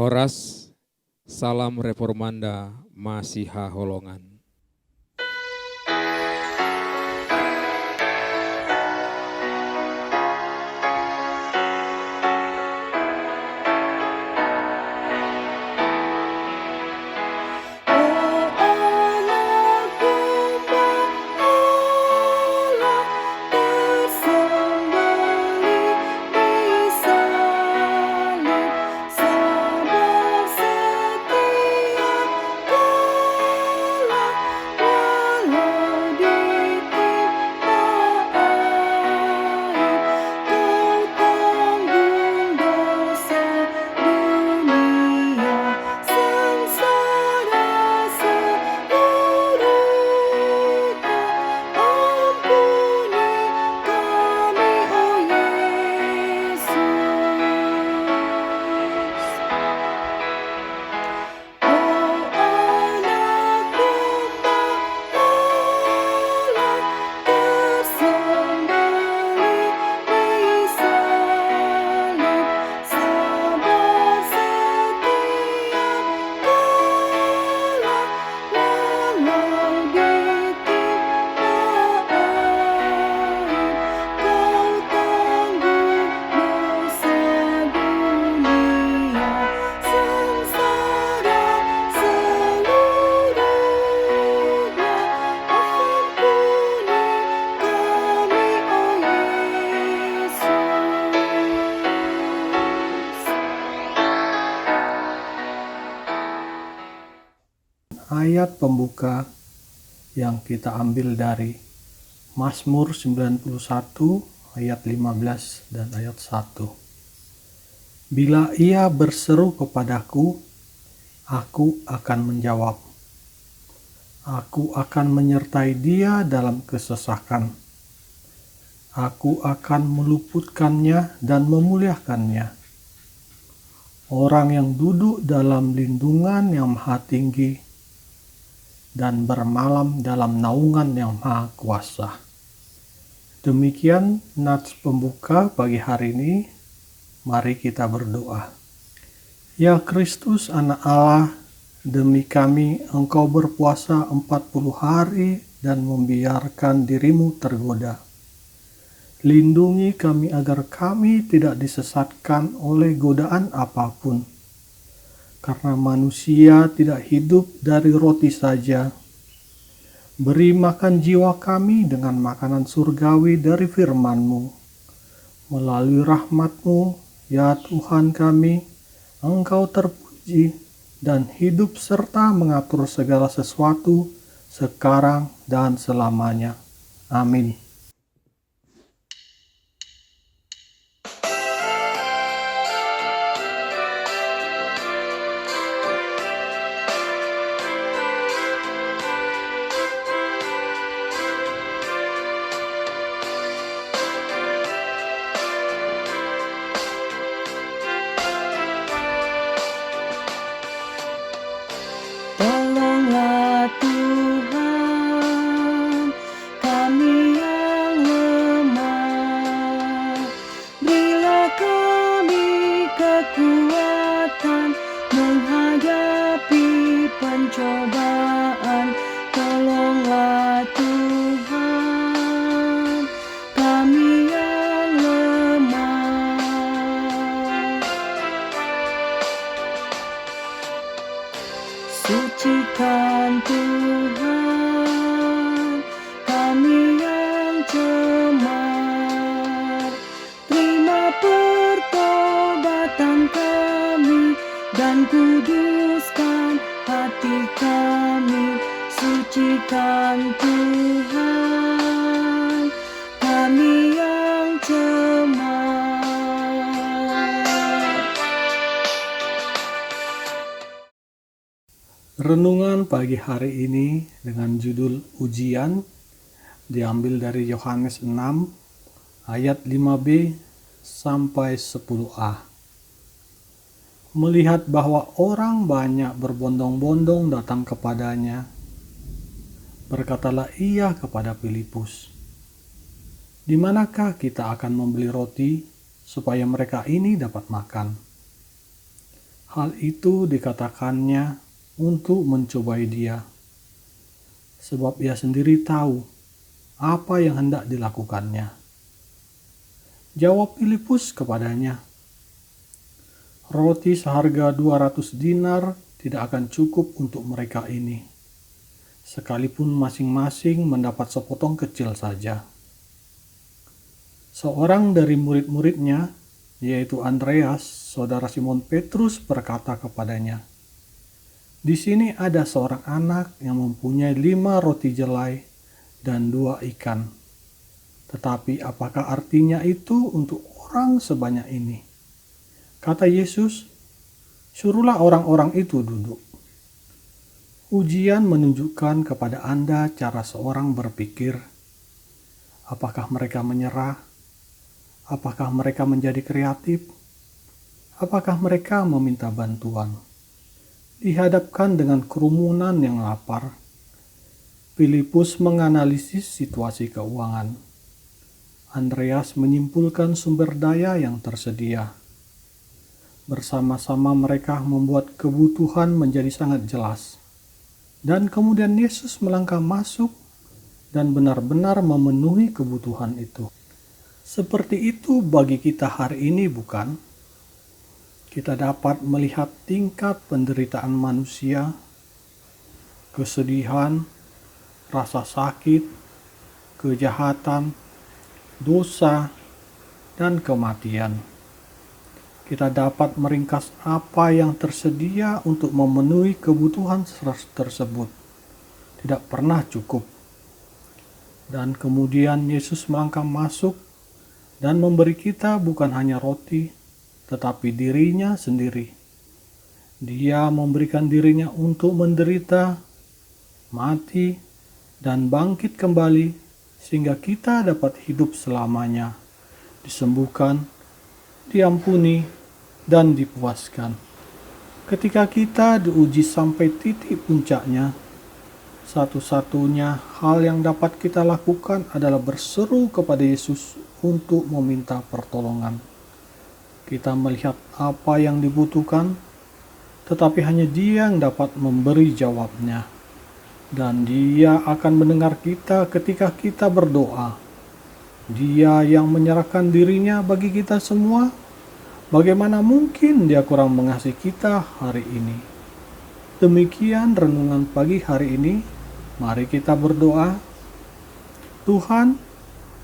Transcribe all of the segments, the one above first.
Horas, salam reformanda, Masiha Holongan. Ayat pembuka yang kita ambil dari Mazmur 91 ayat 15 dan ayat 1. Bila ia berseru kepadaku, aku akan menjawab. Aku akan menyertai dia dalam kesesakan. Aku akan meluputkannya dan memuliakannya. Orang yang duduk dalam lindungan yang maha tinggi dan bermalam dalam naungan yang maha kuasa. Demikian nats pembuka pagi hari ini. Mari kita berdoa. Ya Kristus, anak Allah, demi kami Engkau berpuasa 40 hari dan membiarkan dirimu tergoda. Lindungi kami agar kami tidak disesatkan oleh godaan apapun. Karena manusia tidak hidup dari roti saja. Beri makan jiwa kami dengan makanan surgawi dari firman-Mu. Melalui rahmat-Mu, ya Tuhan kami, Engkau terpuji dan hidup serta mengatur segala sesuatu sekarang dan selamanya. Amin. Tolonglah Tuhan, kami yang lemah. Berilah kami kekuatan menghadapi pencobaan. Tolonglah Tuhan, kami yang lemah. Sucikan Tuhan, kami yang cemar. Terima pertobatan kami dan kuduskan hati kami. Sucikan Tuhan, kami yang cemar. Renungan pagi hari ini dengan judul Ujian diambil dari Yohanes 6 ayat 5b sampai 10a. Melihat bahwa orang banyak berbondong-bondong datang kepadanya, berkatalah ia kepada Filipus, "Di manakah kita akan membeli roti supaya mereka ini dapat makan?" Hal itu dikatakannya untuk mencobai dia, sebab ia sendiri tahu apa yang hendak dilakukannya. Jawab Filipus kepadanya, "Roti seharga 200 dinar tidak akan cukup untuk mereka ini, sekalipun masing-masing mendapat sepotong kecil saja." Seorang dari murid-muridnya, yaitu Andreas, saudara Simon Petrus, berkata kepadanya, "Di sini ada seorang anak yang mempunyai 5 roti jelai dan 2 ikan. Tetapi apakah artinya itu untuk orang sebanyak ini?" Kata Yesus, "Suruhlah orang-orang itu duduk." Ujian menunjukkan kepada Anda cara seorang berpikir. Apakah mereka menyerah? Apakah mereka menjadi kreatif? Apakah mereka meminta bantuan? Dihadapkan dengan kerumunan yang lapar, Filipus menganalisis situasi keuangan. Andreas menyimpulkan sumber daya yang tersedia. Bersama-sama mereka membuat kebutuhan menjadi sangat jelas. Dan kemudian Yesus melangkah masuk dan benar-benar memenuhi kebutuhan itu. Seperti itu bagi kita hari ini, bukan? Kita dapat melihat tingkat penderitaan manusia, kesedihan, rasa sakit, kejahatan, dosa, dan kematian. Kita dapat meringkas apa yang tersedia untuk memenuhi kebutuhan tersebut. Tidak pernah cukup. Dan kemudian Yesus melangkah masuk dan memberi kita bukan hanya roti, tetapi dirinya sendiri. Dia memberikan dirinya untuk menderita, mati, dan bangkit kembali, sehingga kita dapat hidup selamanya, disembuhkan, diampuni, dan dipuaskan. Ketika kita diuji sampai titik puncaknya, satu-satunya hal yang dapat kita lakukan adalah berseru kepada Yesus untuk meminta pertolongan. Kita melihat apa yang dibutuhkan, tetapi hanya Dia yang dapat memberi jawabnya. Dan Dia akan mendengar kita ketika kita berdoa. Dia yang menyerahkan dirinya bagi kita semua. Bagaimana mungkin Dia kurang mengasihi kita hari ini? Demikian renungan pagi hari ini. Mari kita berdoa. Tuhan,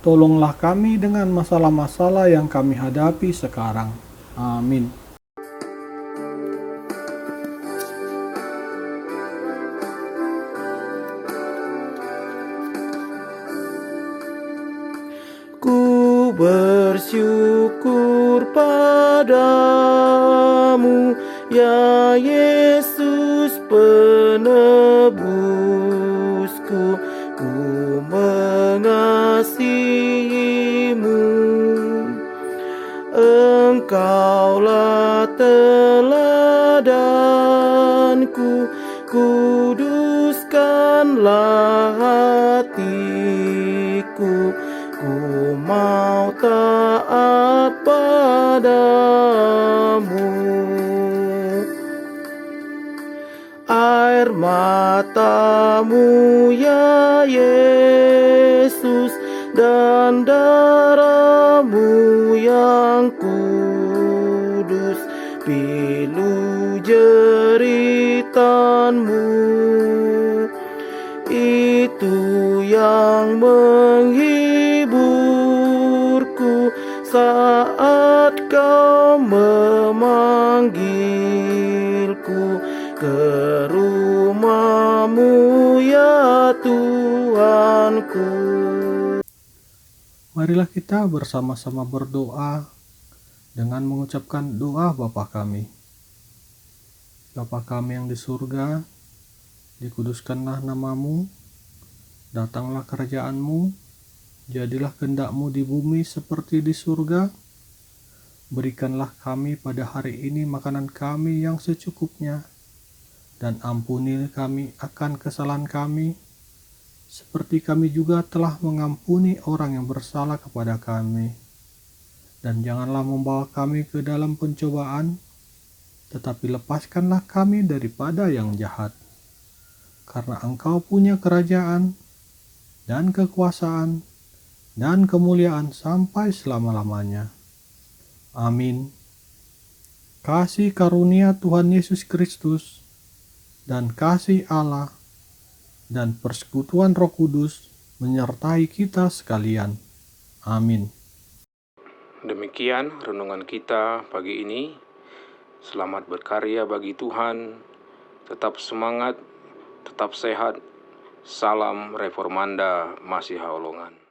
tolonglah kami dengan masalah-masalah yang kami hadapi sekarang. Amin. Ku bersyukur padamu, ya Yesus penebusku. Ku mengasihimu, Engkaulah teladanku, kuduskanlah hatiku. Ku mau taat padamu. Air matamu ya Yesus, dan darahmu yang kudus, pilu jeritanmu, itu yang menghiburku saat kau memanggilku ke rumah-Mu ya Tuhanku. Marilah kita bersama-sama berdoa dengan mengucapkan doa Bapa kami. Bapa kami yang di surga, dikuduskanlah nama-Mu, datanglah kerajaan-Mu, jadilah kehendak-Mu di bumi seperti di surga. Berikanlah kami pada hari ini makanan kami yang secukupnya, dan ampuni kami akan kesalahan kami, seperti kami juga telah mengampuni orang yang bersalah kepada kami. Dan janganlah membawa kami ke dalam pencobaan, tetapi lepaskanlah kami daripada yang jahat. Karena Engkau punya kerajaan, dan kekuasaan, dan kemuliaan sampai selama-lamanya. Amin. Kasih karunia Tuhan Yesus Kristus, dan kasih Allah, dan persekutuan Roh Kudus menyertai kita sekalian. Amin. Demikian renungan kita pagi ini. Selamat berkarya bagi Tuhan. Tetap semangat, tetap sehat. Salam Reformanda Masiha Holongan.